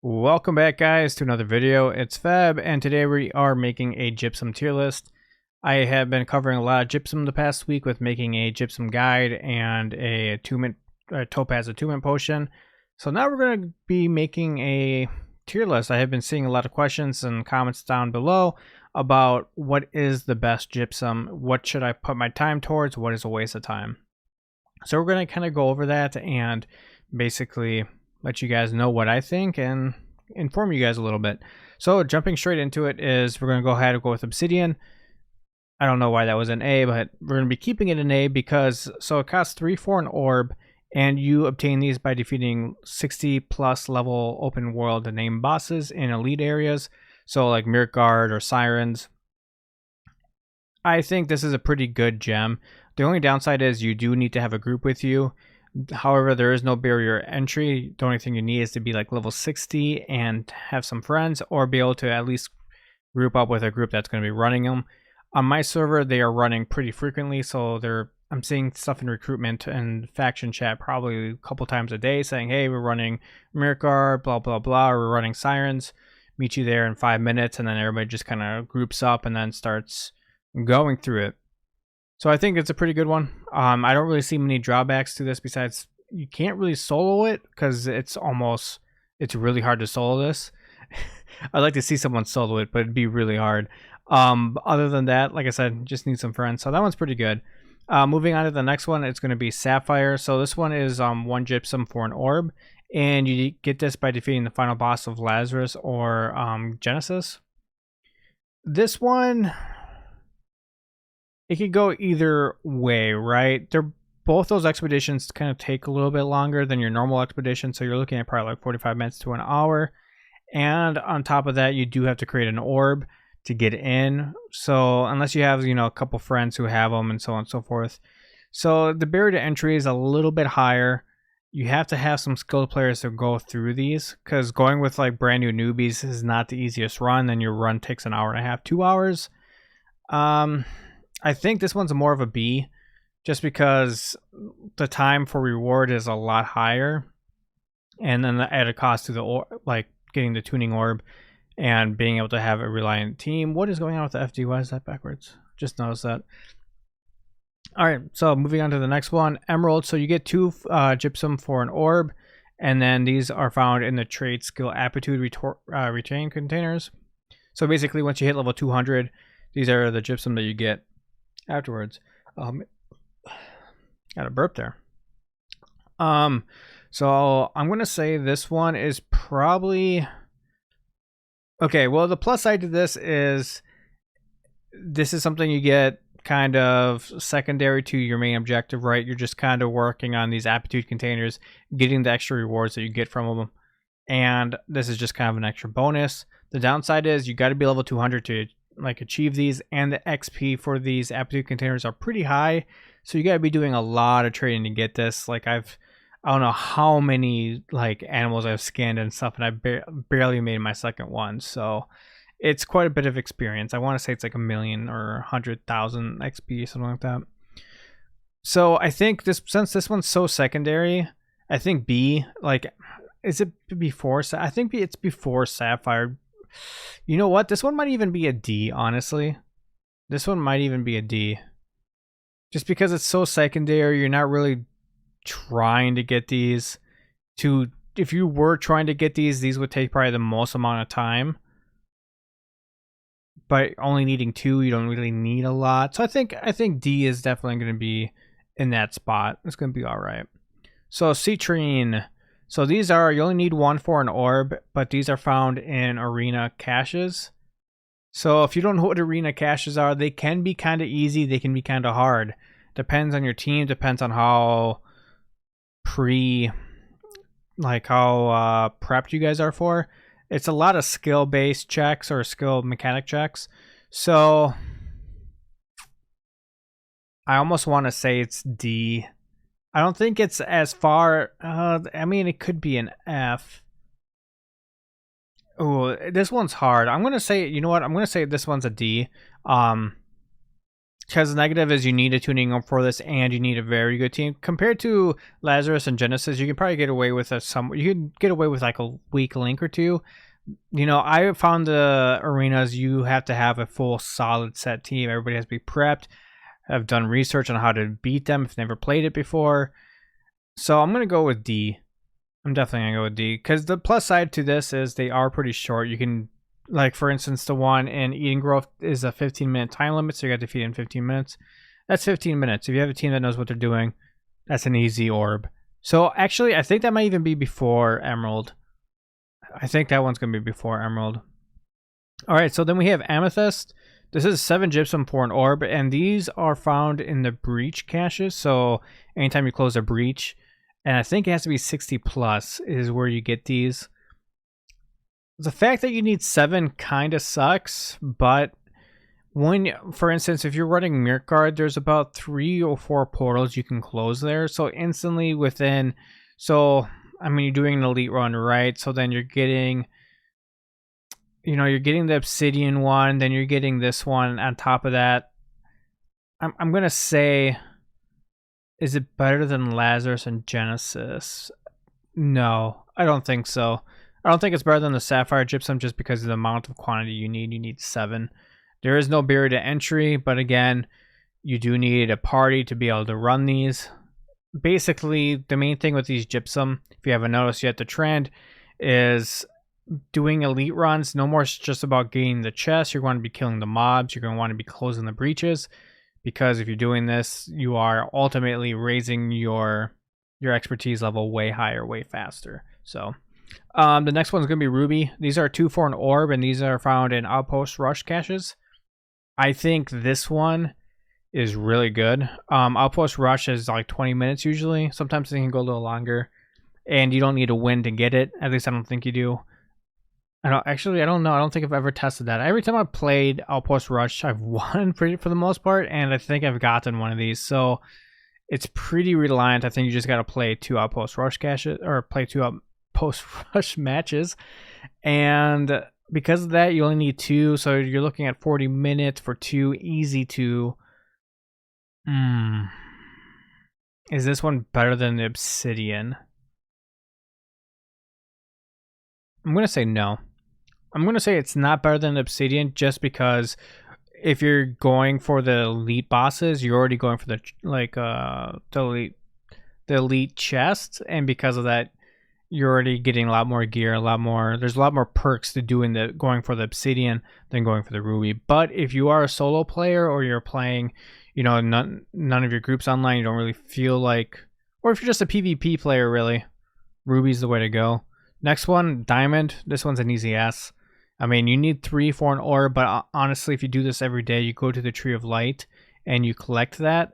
Welcome back, guys, to another video. It's Feb, and today we are making a gypsum tier list. I have been covering a lot of gypsum the past week with making a gypsum guide and a Topaz attunement potion. So now we're going to be making a tier list. I have been seeing a lot of questions and comments down below about what is the best gypsum, what should I put my time towards, what is a waste of time. So we're going to kind of go over that and basically let you guys know what I think and inform you guys a little bit. So jumping straight into it is we're going to go ahead and go with Obsidian. I don't know why that was an A, but we're going to be keeping it an A because it costs 3 for an orb, and you obtain these by defeating 60 plus level open world named bosses in elite areas. So like Mirror Guard or Sirens. I think this is a pretty good gem. The only downside is you do need to have a group with you. However, there is no barrier entry. The only thing you need is to be like level 60 and have some friends, or be able to at least group up with a group that's going to be running them. On my server, they are running pretty frequently, so I'm seeing stuff in recruitment and faction chat probably a couple times a day saying, hey, we're running Mirror Guard, blah, blah, blah, or we're running Sirens. Meet you there in 5 minutes, and then everybody just kind of groups up and then starts going through it. So I think it's a pretty good one. I don't really see many drawbacks to this besides you can't really solo it because it's really hard to solo this. I'd like to see someone solo it, but it'd be really hard. Other than that, like I said, just need some friends. So that one's pretty good. Moving on to the next one, it's going to be Sapphire. So this one is 1 gypsum for an orb, and you get this by defeating the final boss of Lazarus or Genesis. This one, it could go either way, right? Both those expeditions kind of take a little bit longer than your normal expedition, so you're looking at probably like 45 minutes to an hour. And on top of that, you do have to create an orb to get in. So unless you have, a couple friends who have them and so on and so forth. So the barrier to entry is a little bit higher. You have to have some skilled players to go through these, because going with like brand new newbies is not the easiest run. Then your run takes an hour and a half, 2 hours. I think this one's more of a B, just because the time for reward is a lot higher, and then the added cost to the like getting the tuning orb and being able to have a reliant team. What is going on with the FD? Why is that backwards? Just noticed that. All right, so moving on to the next one, Emerald. So you get 2 gypsum for an orb, and then these are found in the trait skill aptitude retain containers. So basically, once you hit level 200, these are the gypsum that you get afterwards. Got a burp there. So I'm gonna say this one is probably okay. Well, the plus side to this is something you get kind of secondary to your main objective, right? You're just kind of working on these aptitude containers, getting the extra rewards that you get from them, and this is just kind of an extra bonus. The downside is you got to be level 200 to like achieve these, and the XP for these aptitude containers are pretty high, so you got to be doing a lot of trading to get this. Like I don't know how many like animals I've scanned and stuff, and I barely made my second one, so it's quite a bit of experience. I want to say it's like 1,000,000 or 100,000 XP, something like that. So I think since this one's so secondary, I think B, like, is it before? I think it's before Sapphire. You know what? This one might even be a D, honestly. This one might even be a D. Just because it's so secondary, you're not really trying to get these. If you were trying to get these would take probably the most amount of time. But only needing 2, you don't really need a lot. So I think D is definitely going to be in that spot. It's going to be all right. So Citrine. So these are, you only need 1 for an orb, but these are found in arena caches. So if you don't know what arena caches are, they can be kind of easy, they can be kind of hard. Depends on your team, depends on how prepped you guys are for. It's a lot of skill-based checks or skill mechanic checks. So I almost want to say it's D. I don't think it's as far. I mean, it could be an F. Oh, this one's hard. I'm gonna say, you know what? I'm gonna say this one's a D. because the negative is you need a tuning up for this, and you need a very good team. Compared to Lazarus and Genesis, you can probably get away with you can get away with like a weak link or two. You know, I found the arenas you have to have a full solid set team. Everybody has to be prepped, have done research on how to beat them if they've never played it before. So I'm gonna go with D. I'm definitely gonna go with D, because the plus side to this is they are pretty short. You can, like, for instance, the one in Eden Grove is a 15-minute time limit, so you got to defeat in 15 minutes. That's 15 minutes. If you have a team that knows what they're doing, that's an easy orb. So actually, I think that might even be before Emerald. I think that one's going to be before Emerald. All right, so then we have Amethyst. This is 7 gypsum for an orb, and these are found in the breach caches. So anytime you close a breach, and I think it has to be 60 plus is where you get these. The fact that you need 7 kind of sucks, but when, for instance, if you're running Mirk Guard, there's about 3 or 4 portals you can close there. So instantly within, so I mean, you're doing an elite run, right? So then you're getting, you know, you're getting the Obsidian one, then you're getting this one on top of that. I'm gonna say, is it better than Lazarus and Genesis? No, I don't think so. I don't think it's better than the Sapphire Gypsum just because of the amount of quantity you need. You need 7. There is no barrier to entry, but again, you do need a party to be able to run these. Basically, the main thing with these Gypsum, if you haven't noticed yet, the trend is doing elite runs. No more just about getting the chest. You're going to be killing the mobs. You're going to want to be closing the breaches, because if you're doing this, you are ultimately raising your expertise level way higher, way faster. So the next one's going to be Ruby. These are 2 for an orb, and these are found in Outpost Rush caches. I think this one is really good. Outpost Rush is like 20 minutes usually. Sometimes it can go a little longer, and you don't need a win to get it. At least I don't think you do. I don't know. I don't think I've ever tested that. Every time I've played Outpost Rush, I've won for the most part, and I think I've gotten one of these. So it's pretty reliant. I think you just got to play 2 Outpost Rush caches, or play 2 Outpost Rush matches, and because of that, you only need 2. So you're looking at 40 minutes for 2, easy 2. Is this one better than the Obsidian? I'm going to say no. I'm going to say it's not better than the Obsidian, just because if you're going for the elite bosses, you're already going for the elite chest, and because of that, you're already getting a lot more gear, there's a lot more perks to going for the Obsidian than going for the Ruby. But if you are a solo player, or you're playing, you know, none of your groups online, you don't really feel like, or if you're just a PvP player, really, Ruby's the way to go. Next one, Diamond. This one's an easy S. I mean, you need 3 for an orb, but honestly, if you do this every day, you go to the Tree of Light and you collect that,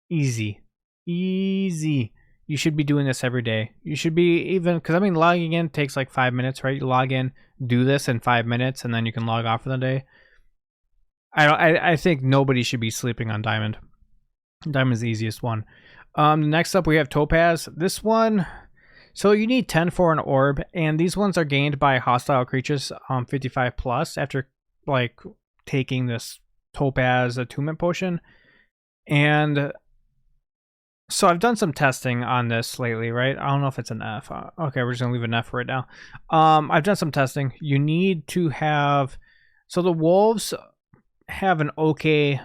easy. You should be doing this every day. You should be, even, because I mean, logging in takes like 5 minutes, right? You log in, do this in 5 minutes, and then you can log off for the day. I think nobody should be sleeping on Diamond. Diamond's the easiest one. Next up, we have Topaz. This one, so you need 10 for an orb, and these ones are gained by hostile creatures 55 plus after like taking this Topaz attunement potion. And so I've done some testing on this lately, right? I don't know if it's an F. Okay, we're just gonna leave an F right now. I've done some testing. You need to have, so the wolves have an okay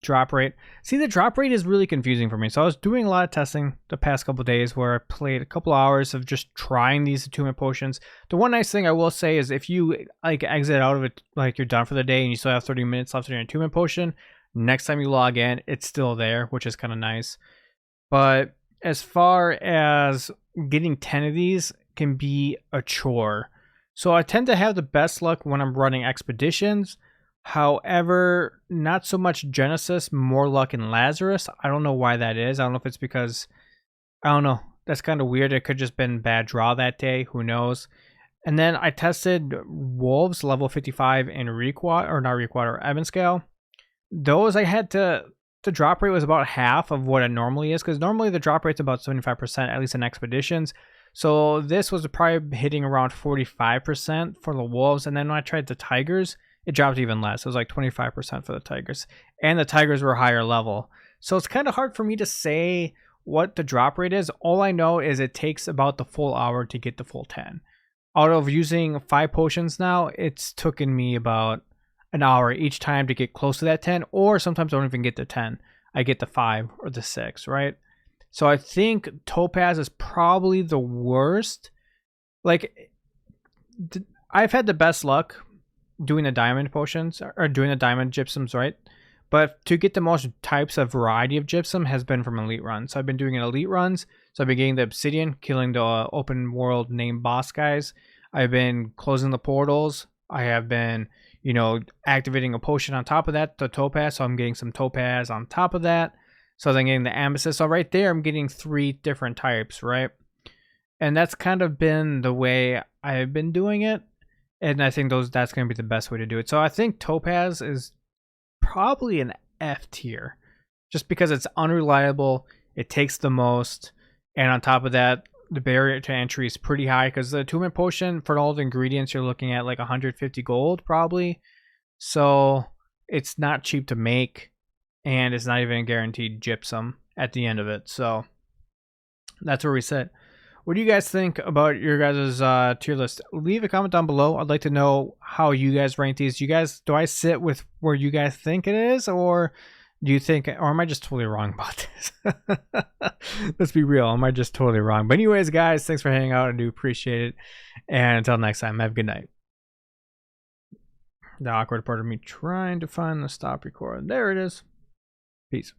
drop rate. See, the drop rate is really confusing for me. So I was doing a lot of testing the past couple of days where I played a couple hours of just trying these attunement potions. The one nice thing I will say is if you like exit out of it, like you're done for the day and you still have 30 minutes left in your attunement potion, next time you log in, it's still there, which is kind of nice. But as far as getting 10 of these can be a chore. So I tend to have the best luck when I'm running expeditions. However, not so much Genesis, more luck in Lazarus. I don't know why that is. I don't know if it's because, I don't know. That's kind of weird. It could just been bad draw that day. Who knows? And then I tested Wolves level 55 in Requad, or not Requad, or Ebon Scale. Those I had to, the drop rate was about half of what it normally is, because normally the drop rate's about 75%, at least in expeditions. So this was probably hitting around 45% for the Wolves. And then when I tried the Tigers, it dropped even less. It was like 25% for the tigers, and the tigers were higher level. So it's kind of hard for me to say what the drop rate is. All I know is it takes about the full hour to get the full 10. Out of using 5 potions now, it's taken me about an hour each time to get close to that 10, or sometimes I don't even get the 10. I get the 5 or the 6, right? So I think Topaz is probably the worst. Like, I've had the best luck doing the diamond potions, or doing the diamond gypsums, right? But to get the most types of variety of gypsum has been from elite runs. So I've been doing elite runs. So I've been getting the Obsidian, killing the open world named boss guys. I've been closing the portals. I have been, you know, activating a potion on top of that, the Topaz. So I'm getting some Topaz on top of that. So then getting the Amethyst. So right there, I'm getting 3 different types, right? And that's kind of been the way I've been doing it. And I think that's going to be the best way to do it. So I think Topaz is probably an F tier, just because it's unreliable, it takes the most, and on top of that, the barrier to entry is pretty high, because the attunement potion, for all the ingredients, you're looking at like 150 gold probably. So it's not cheap to make, and it's not even a guaranteed gypsum at the end of it. So that's where we sit. What do you guys think about your guys' tier list? Leave a comment down below. I'd like to know how you guys rank these. Do I sit with where you guys think it is, or do you think, or am I just totally wrong about this? Let's be real. Am I just totally wrong? But anyways, guys, thanks for hanging out. I do appreciate it. And until next time, have a good night. The awkward part of me trying to find the stop record. There it is. Peace.